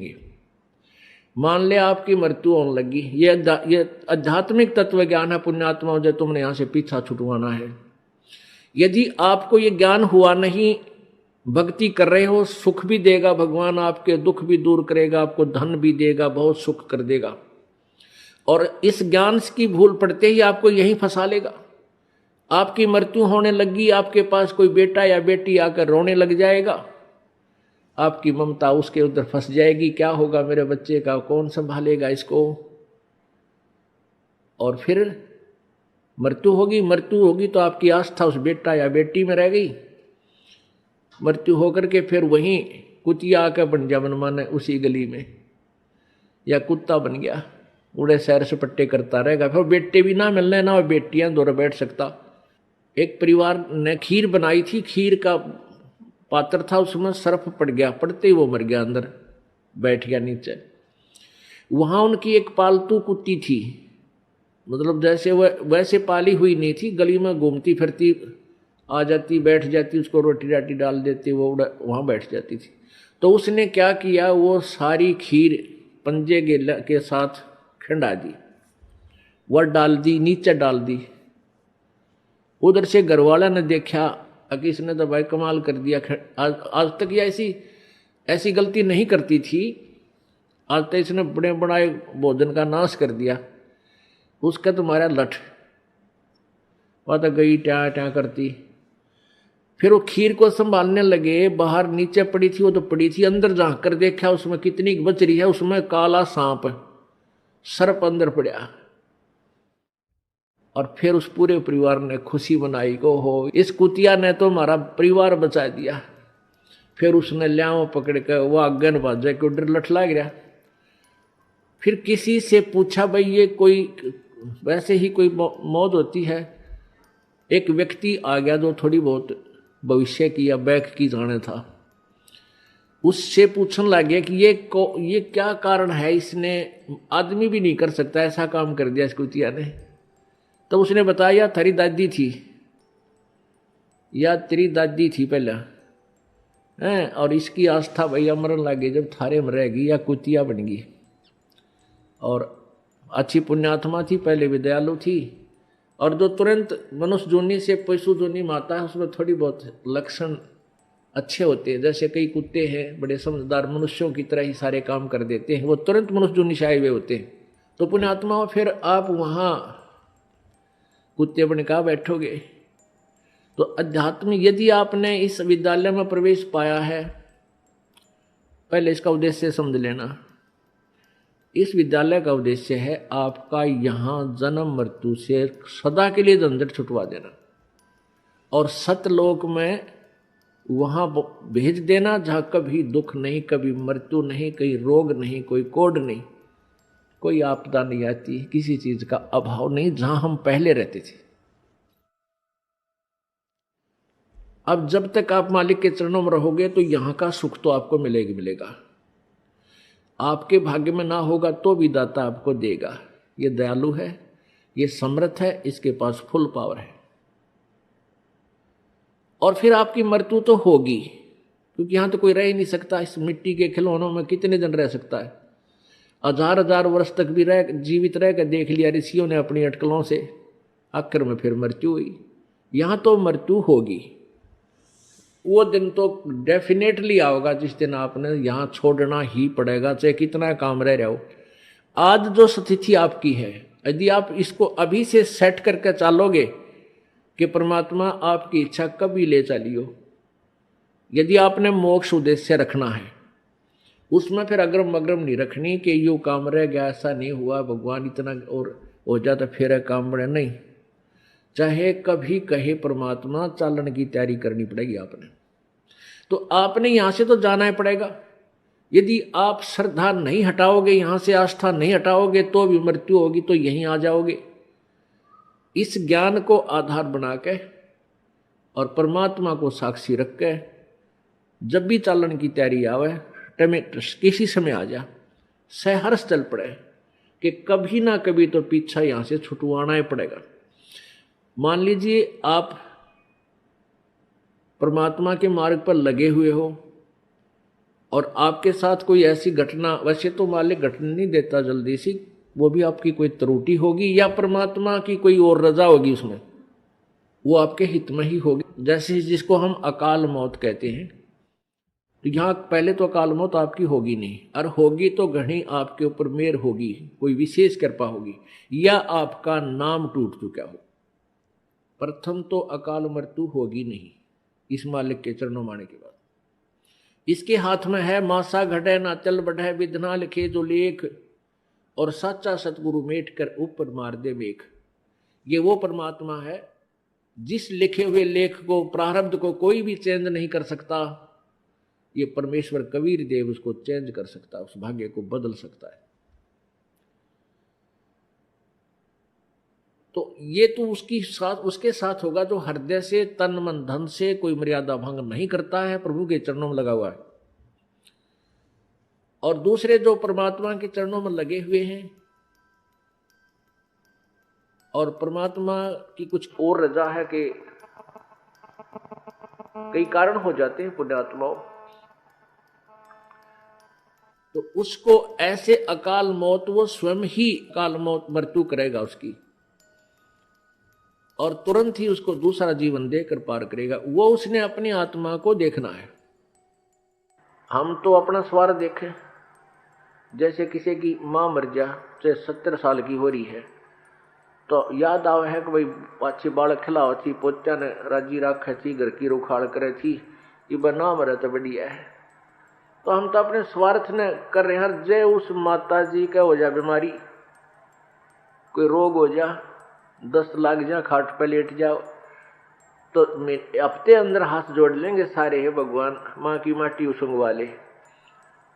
ये मान ले आपकी मृत्यु होने लगी, ये आध्यात्मिक तत्व ज्ञान है पुण्यात्मा, जो तुमने यहां से पीछा छुटवाना है। यदि आपको ये ज्ञान हुआ नहीं, भक्ति कर रहे हो, सुख भी देगा भगवान, आपके दुख भी दूर करेगा, आपको धन भी देगा, बहुत सुख कर देगा, और इस ज्ञान की भूल पड़ते ही आपको यहीं फंसा लेगा। आपकी मृत्यु होने लगी, आपके पास कोई बेटा या बेटी आकर रोने लग जाएगा, आपकी ममता उसके उधर फंस जाएगी, क्या होगा मेरे बच्चे का, कौन संभालेगा इसको, और फिर मृत्यु होगी तो आपकी आस्था उस बेटा या बेटी में रह गई। मृत्यु होकर के फिर वहीं कुतिया आकर बन जा मनमाने उसी गली में, या कुत्ता बन गया, उड़े सैर सपट्टे करता रहेगा, फिर बेटे भी ना मिलने ना, और बेटियां दौड़ बैठ सकता। एक परिवार ने खीर बनाई थी, खीर का पात्र था, उसमें सर्फ पड़ गया, पड़ते ही वो मर गया, अंदर बैठ गया नीचे। वहां उनकी एक पालतू कुत्ती थी, मतलब जैसे वह वैसे पाली हुई नहीं थी, गली में घूमती फिरती, आ जाती बैठ जाती, उसको रोटी राटी डाल देती, वो वहां बैठ जाती थी। तो उसने क्या किया, वो सारी खीर पंजे के साथ खिंडा दी, वह डाल दी, नीचे डाल दी। उधर से घरवाला ने देखा कि इसने तो भाई कमाल कर दिया, आज तक ये ऐसी गलती नहीं करती थी, आज तक इसने बड़े बड़ाए भोजन का नाश कर दिया, उसका तुम्हारा लठ, वह तो गई ट्या ट्या करती। फिर वो खीर को संभालने लगे, बाहर नीचे पड़ी थी, वो तो पड़ी थी, अंदर झांक कर देखा उसमें कितनी बच रही है, उसमें काला सांप सर्प अंदर पड़ा। और फिर उस पूरे परिवार ने खुशी मनाई को हो इस कुतिया ने तो हमारा परिवार बचा दिया। फिर उसने ल्याव पकड़ कर वो आगन बाजा के उधर लठ लाग गया। फिर किसी से पूछा, भाई ये कोई वैसे ही कोई मौत होती है? एक व्यक्ति आ गया जो थोड़ी बहुत भविष्य की या बैक की जाने था, उससे पूछने लगे कि ये क्या कारण है, इसने आदमी भी नहीं कर सकता ऐसा काम कर दिया इस कुतिया ने। तो उसने बताया थारी दादी थी या तेरी दादी थी पहले हैं, और इसकी आस्था भैया मरन लगे जब थारे में रहेगी या कुतिया बन गई। और अच्छी पुण्यात्मा थी, पहले भी दयालु थी, और जो तुरंत मनुष्य जोनी से पशु जोनी माता है उसमें थोड़ी बहुत लक्षण अच्छे होते हैं। जैसे कई कुत्ते हैं बड़े समझदार मनुष्यों की तरह ही सारे काम कर देते हैं, वो तुरंत मनुष्य जोनी से आए हुए होते हैं। तो पुण्यात्मा फिर आप वहाँ कुत्ते बन का बैठोगे। तो अध्यात्म यदि आपने इस विद्यालय में प्रवेश पाया है, पहले इसका उद्देश्य समझ लेना। इस विद्यालय का उद्देश्य है आपका यहाँ जन्म मृत्यु से सदा के लिए झंझट छुटवा देना और सतलोक में वहाँ भेज देना जहाँ कभी दुख नहीं, कभी मृत्यु नहीं, कहीं रोग नहीं, कोई कोड नहीं, कोई आपदा नहीं आती, किसी चीज का अभाव नहीं, जहां हम पहले रहते थे। अब जब तक आप मालिक के चरणों में रहोगे तो यहां का सुख तो आपको मिलेगा। आपके भाग्य में ना होगा तो भी दाता आपको देगा। ये दयालु है, ये समर्थ है, इसके पास फुल पावर है। और फिर आपकी मृत्यु तो होगी, क्योंकि यहां तो कोई रह ही नहीं सकता। इस मिट्टी के खिलौनों में कितने दिन रह सकता है? 1000 वर्ष तक भी जीवित रह कर देख लिया ऋषियों ने अपनी अटकलों से, आखिर में फिर मृत्यु हुई। यहां तो मृत्यु होगी, वो दिन तो डेफिनेटली आओगा जिस दिन आपने यहां छोड़ना ही पड़ेगा, चाहे कितना काम रह रहा हो। आज जो स्थिति आपकी है, यदि आप इसको अभी से सेट करके चलोगे कि परमात्मा आपकी इच्छा कभी ले चलियो, यदि आपने मोक्ष उद्देश्य रखना है, उसमें फिर अग्रम अग्रम नहीं रखनी कि यो काम रह गया, ऐसा नहीं हुआ, भगवान इतना और हो जाता फिर काम बड़े नहीं। चाहे कभी कहे परमात्मा, चालन की तैयारी करनी पड़ेगी आपने। तो आपने यहां से तो जाना ही पड़ेगा। यदि आप श्रद्धा नहीं हटाओगे, यहां से आस्था नहीं हटाओगे, तो भी मृत्यु होगी, तो यहीं आ जाओगे। इस ज्ञान को आधार बना के और परमात्मा को साक्षी रख के जब भी चालन की तैयारी आवे, किसी समय आ जा, सहर्ष चल पड़े कि कभी ना कभी तो पीछा यहां से छुटवाना ही पड़ेगा। मान लीजिए आप परमात्मा के मार्ग पर लगे हुए हो और आपके साथ कोई ऐसी घटना, वैसे तो मालिक घटना नहीं देता जल्दी सी, वो भी आपकी कोई त्रुटि होगी या परमात्मा की कोई और रजा होगी उसमें, वो आपके हित में ही होगी। जैसे जिसको हम अकाल मौत कहते हैं, तो यहाँ पहले तो अकाल मौत आपकी होगी नहीं, और होगी तो घनी आपके ऊपर मेहर होगी, कोई विशेष कृपा होगी, या आपका नाम टूट चुका हो। प्रथम तो अकाल मृत्यु होगी नहीं इस मालिक के चरणों माने के बाद। इसके हाथ में है मासा घटे ना चल बढ़े, विधना लिखे जो लेख, और सच्चा सतगुरु मेट कर ऊपर मार दे मेघ। ये वो परमात्मा है जिस लिखे हुए लेख को, प्रारब्ध को कोई भी चेंज नहीं कर सकता। ये परमेश्वर कबीर देव उसको चेंज कर सकता है, उस भाग्य को बदल सकता है। तो ये तो उसके साथ होगा जो हृदय से, तन मन धन से कोई मर्यादा भंग नहीं करता है, प्रभु के चरणों में लगा हुआ है। और दूसरे जो परमात्मा के चरणों में लगे हुए हैं और परमात्मा की कुछ और रजा है कि कई कारण हो जाते हैं पुण्यात्माओं, तो उसको ऐसे अकाल मौत, वो स्वयं ही अकाल मौत मृत्यु करेगा उसकी, और तुरंत ही उसको दूसरा जीवन देकर पार करेगा। वो उसने अपनी आत्मा को देखना है। हम तो अपना स्वार्थ देखें। जैसे किसी की माँ मर जा, चाहे 70 साल की हो रही है, तो याद आवे है कि भाई पाछी बालक खिलाओ थी, पोचा ने राजी राखे थी, घर की रुखाड़ करे थी, ये बना मरे तो बढ़िया है। तो हम तो अपने स्वार्थ ने कर रहे हैं। जय उस माता जी का हो जा बीमारी, कोई रोग हो जा, 10 लाख जा, खाट पे लेट जाओ, तो हफ्ते अंदर हाथ जोड़ लेंगे सारे, है भगवान माँ की माटी उसंगवा ले,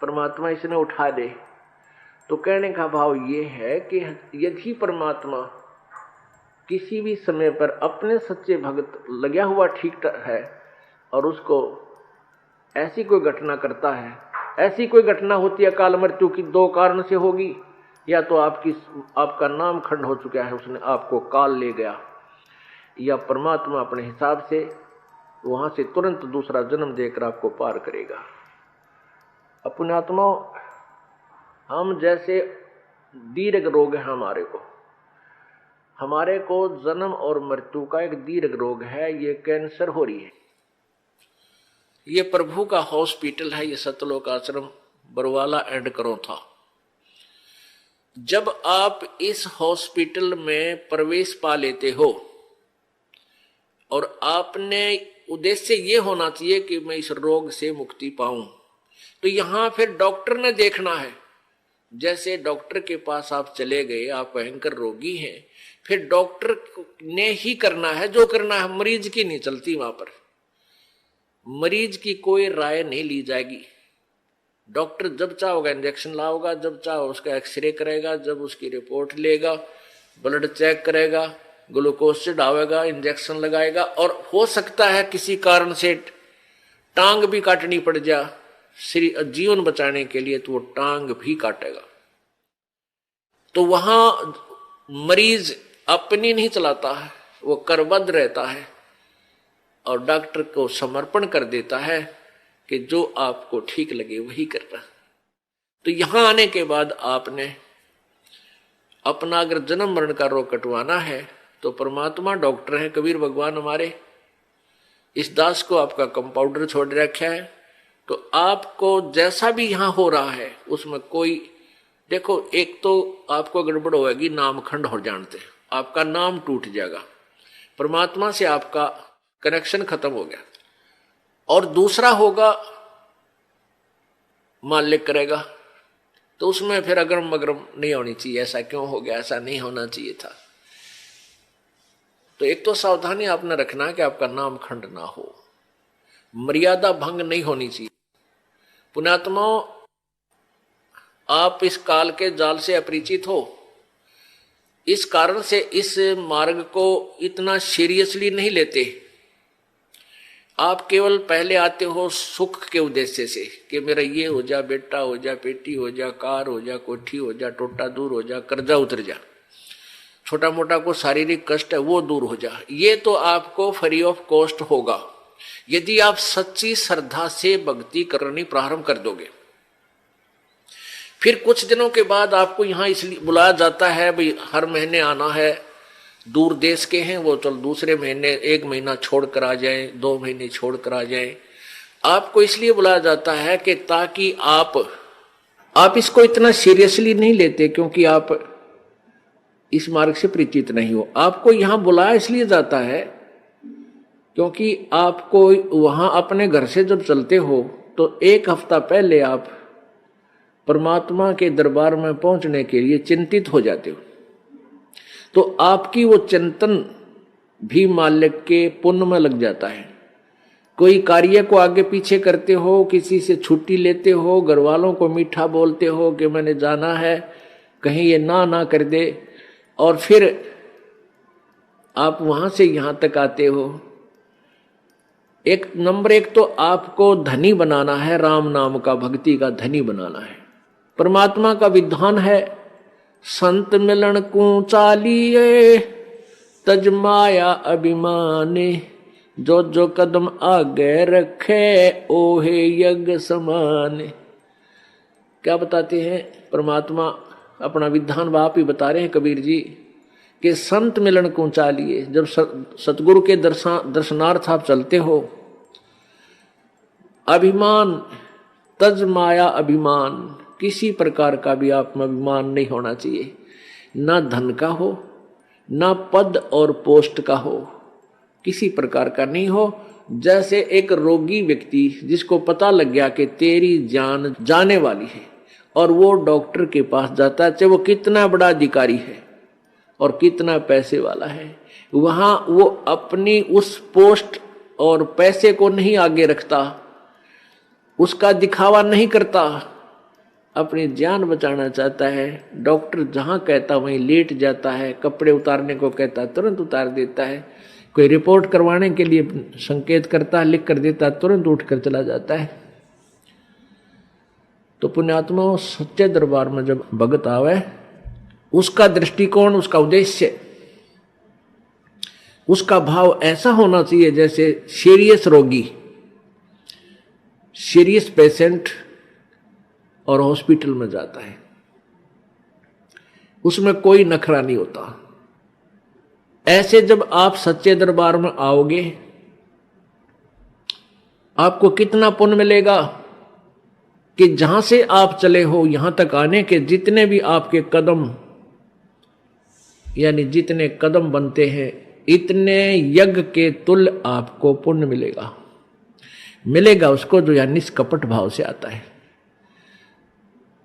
परमात्मा इसने उठा दे। तो कहने का भाव ये है कि यदि परमात्मा किसी भी समय पर अपने सच्चे भक्त लगा हुआ ठीक है और उसको ऐसी कोई घटना करता है, ऐसी कोई घटना होती है अकाल मृत्यु की, 2 कारण से होगी। या तो आपका नाम खंड हो चुका है, उसने आपको काल ले गया, या परमात्मा अपने हिसाब से वहां से तुरंत दूसरा जन्म देकर आपको पार करेगा। अपने आत्माओं, हम जैसे दीर्घ रोग है हमारे को जन्म और मृत्यु का एक दीर्घ रोग है, ये कैंसर हो रही है। ये प्रभु का हॉस्पिटल है, ये सतलोक आश्रम बरवाला एंड करो था। जब आप इस हॉस्पिटल में प्रवेश पा लेते हो और आपने उद्देश्य ये होना चाहिए कि मैं इस रोग से मुक्ति पाऊं, तो यहां फिर डॉक्टर ने देखना है। जैसे डॉक्टर के पास आप चले गए, आप भयंकर रोगी हैं, फिर डॉक्टर ने ही करना है जो करना है, मरीज की नहीं चलती वहां पर। मरीज की कोई राय नहीं ली जाएगी। डॉक्टर जब चाहोगा इंजेक्शन लाओगा, जब चाहो उसका एक्सरे करेगा, जब उसकी रिपोर्ट लेगा, ब्लड चेक करेगा, ग्लूकोज चढ़ावेगा, इंजेक्शन लगाएगा, और हो सकता है किसी कारण से टांग भी काटनी पड़ जा जीवन बचाने के लिए, तो वो टांग भी काटेगा। तो वहां मरीज अपनी नहीं चलाता है, वो करबद्ध रहता है और डॉक्टर को समर्पण कर देता है कि जो आपको ठीक लगे वही करना। तो यहां आने के बाद आपने अपना अगर जन्म मरण का रोग कटवाना है तो परमात्मा डॉक्टर है, कबीर भगवान हमारे। इस दास को आपका कंपाउंडर छोड़ रखा है, तो आपको जैसा भी यहां हो रहा है उसमें कोई, देखो एक तो आपको गड़बड़ होगी, नाम खंड हो जानते, आपका नाम टूट जाएगा, परमात्मा से आपका कनेक्शन खत्म हो गया। और दूसरा होगा मालिक करेगा, तो उसमें फिर अगरम मगरम नहीं होनी चाहिए, ऐसा क्यों हो गया, ऐसा नहीं होना चाहिए था। तो एक तो सावधानी आपने रखना कि आपका नाम खंड ना हो, मर्यादा भंग नहीं होनी चाहिए। पुण्यात्माओं, आप इस काल के जाल से अपरिचित हो, इस कारण से इस मार्ग को इतना सीरियसली नहीं लेते। आप केवल पहले आते हो सुख के उद्देश्य से कि मेरा ये हो जा, बेटा हो जा, बेटी हो जा, कार हो जा, कोठी हो जा, टोटा दूर हो जा, कर्जा उतर जा, छोटा मोटा को शारीरिक कष्ट है वो दूर हो जा। ये तो आपको फ्री ऑफ कॉस्ट होगा, यदि आप सच्ची श्रद्धा से भक्ति करनी प्रारंभ कर दोगे, फिर कुछ दिनों के बाद आपको यहां इसलिए बुलाया जाता है भाई हर महीने आना है, दूर देश के हैं वो चल दूसरे महीने 1 महीना छोड़कर आ जाए, 2 महीने छोड़कर आ जाए। आपको इसलिए बुलाया जाता है कि ताकि आप इसको इतना सीरियसली नहीं लेते, क्योंकि आप इस मार्ग से परिचित नहीं हो। आपको यहां बुलाया इसलिए जाता है क्योंकि आपको वहां अपने घर से जब चलते हो तो 1 हफ्ता पहले आप परमात्मा के दरबार में पहुंचने के लिए चिंतित हो जाते हो। तो आपकी वो चिंतन भी मालिक के पुण्य में लग जाता है। कोई कार्य को आगे पीछे करते हो, किसी से छुट्टी लेते हो, घर वालों को मीठा बोलते हो कि मैंने जाना है, कहीं ये ना कर दे, और फिर आप वहां से यहां तक आते हो। नंबर 1 तो आपको धनी बनाना है, राम नाम का, भक्ति का धनी बनाना है। परमात्मा का विधान है, संत मिलन को चालिए तज माया अभिमाने, जो जो कदम आगे रखे ओहे यज्ञ समाने। क्या बताते हैं परमात्मा, अपना विधान आप ही बता रहे हैं कबीर जी कि संत मिलन को चालिए। जब सतगुरु के दर्शनार्थ आप चलते हो, अभिमान तज माया अभिमान, किसी प्रकार का भी आप में अभिमान नहीं होना चाहिए, ना धन का हो, ना पद और पोस्ट का हो, किसी प्रकार का नहीं हो। जैसे एक रोगी व्यक्ति जिसको पता लग गया कि तेरी जान जाने वाली है और वो डॉक्टर के पास जाता है, चाहे वो कितना बड़ा अधिकारी है और कितना पैसे वाला है, वहां वो अपनी उस पोस्ट और पैसे को नहीं आगे रखता, उसका दिखावा नहीं करता, अपनी जान बचाना चाहता है। डॉक्टर जहां कहता वहीं लेट जाता है, कपड़े उतारने को कहता तुरंत उतार देता है, कोई रिपोर्ट करवाने के लिए संकेत करता है, लिख कर देता, तुरंत उठकर चला जाता है। तो पुण्यात्मा सच्चे दरबार में जब भगत आवे, उसका दृष्टिकोण, उसका उद्देश्य, उसका भाव ऐसा होना चाहिए जैसे सीरियस रोगी, सीरियस पेशेंट और हॉस्पिटल में जाता है, उसमें कोई नखरा नहीं होता। ऐसे जब आप सच्चे दरबार में आओगे, आपको कितना पुण्य मिलेगा कि जहां से आप चले हो यहां तक आने के जितने भी आपके कदम, यानी जितने कदम बनते हैं, इतने यज्ञ के तुल्य आपको पुण्य मिलेगा उसको जो यानी निष्कपट भाव से आता है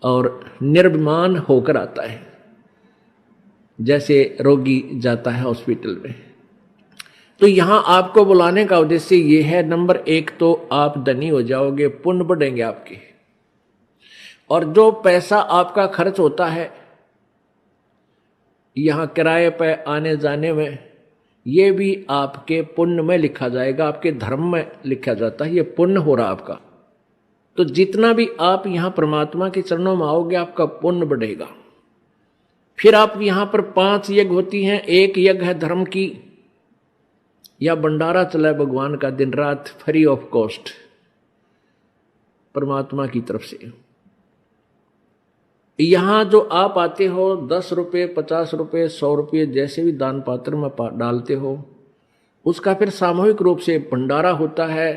और निर्भिमान होकर आता है। जैसे रोगी जाता है हॉस्पिटल में, तो यहां आपको बुलाने का उद्देश्य ये है, नंबर 1 तो आप धनी हो जाओगे, पुण्य बढ़ेंगे आपके, और जो पैसा आपका खर्च होता है यहां किराए पे आने जाने में, ये भी आपके पुण्य में लिखा जाएगा, आपके धर्म में लिखा जाता है, ये पुण्य हो रहा आपका। तो जितना भी आप यहां परमात्मा के चरणों में आओगे आपका पुण्य बढ़ेगा। फिर आप यहां पर 5 यज्ञ होती हैं। एक यज्ञ है धर्म की, या भंडारा चला है भगवान का दिन रात फ्री ऑफ कॉस्ट परमात्मा की तरफ से। यहां जो आप आते हो 10 रुपये, 50 रुपये, 100 रुपये जैसे भी दान पात्र में डालते हो, उसका फिर सामूहिक रूप से भंडारा होता है,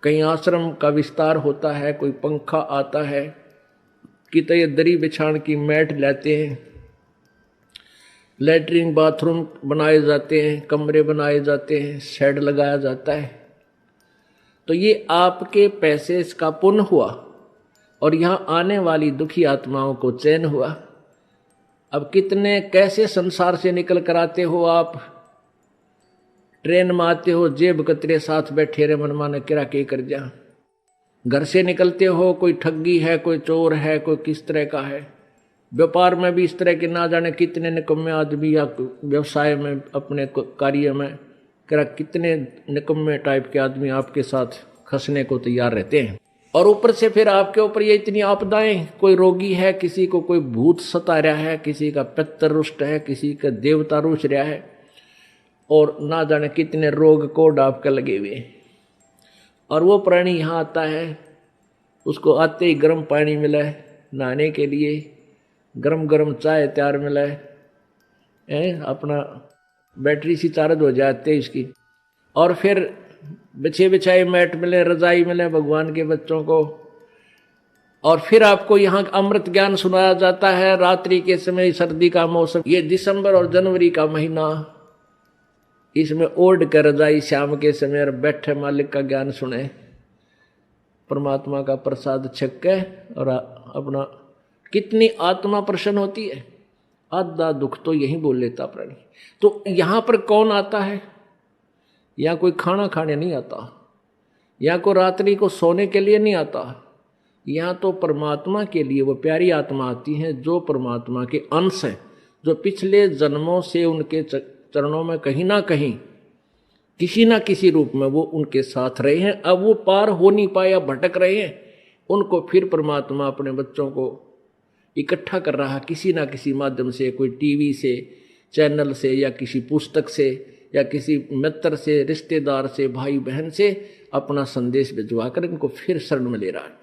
कहीं आश्रम का विस्तार होता है, कोई पंखा आता है, कितने दरी बिछाण की मैट लाते हैं, लैट्रिन बाथरूम बनाए जाते हैं, कमरे बनाए जाते हैं, शेड लगाया जाता है। तो ये आपके पैसे इसका पुण्य हुआ और यहां आने वाली दुखी आत्माओं को चैन हुआ। अब कितने कैसे संसार से निकल कर आते हो आप, ट्रेन में आते हो, जेब कतरे साथ बैठे रे मन माने किरा के कर जा। घर से निकलते हो, कोई ठगी है, कोई चोर है, कोई किस तरह का है। व्यापार में भी इस तरह के ना जाने कितने निकम्मे आदमी, या व्यवसाय में अपने कार्य में कितने निकम्मे टाइप के आदमी आपके साथ खसने को तैयार रहते हैं। और ऊपर से फिर आपके ऊपर ये इतनी आपदाएं, कोई रोगी है, किसी को कोई भूत सता रहा है, किसी का पितर रुष्ट है, किसी का देवता रुष रहा है, और ना जाने कितने रोग कोड आपके लगे हुए। और वो प्राणी यहाँ आता है, उसको आते ही गर्म पानी मिला है नहाने के लिए, गरम गरम चाय तैयार मिला है, अपना बैटरी सी चार्ज हो जाती है इसकी, और फिर बिछे बिछाए मैट मिले, रजाई मिले भगवान के बच्चों को, और फिर आपको यहाँ अमृत ज्ञान सुनाया जाता है रात्रि के समय, सर्दी का मौसम, ये दिसंबर और जनवरी का महीना, इसमें ओढ़ कर रजाई शाम के समय और बैठे मालिक का ज्ञान सुने, परमात्मा का प्रसाद छक के, और अपना कितनी आत्मा प्रसन्न होती है। आधा दुख तो यही बोल लेता प्राणी। तो यहाँ पर कौन आता है? यहाँ कोई खाना खाने नहीं आता, यहाँ को रात्रि को सोने के लिए नहीं आता, यहाँ तो परमात्मा के लिए वो प्यारी आत्मा आती है जो परमात्मा के अंश है, जो पिछले जन्मों से उनके चरणों में कहीं ना कहीं किसी ना किसी रूप में वो उनके साथ रहे हैं। अब वो पार हो नहीं पाया, भटक रहे हैं, उनको फिर परमात्मा अपने बच्चों को इकट्ठा कर रहा किसी ना किसी माध्यम से, कोई टीवी से, चैनल से, या किसी पुस्तक से, या किसी मित्र से, रिश्तेदार से, भाई बहन से अपना संदेश भिजवा कर इनको फिर शरण में ले रहा है।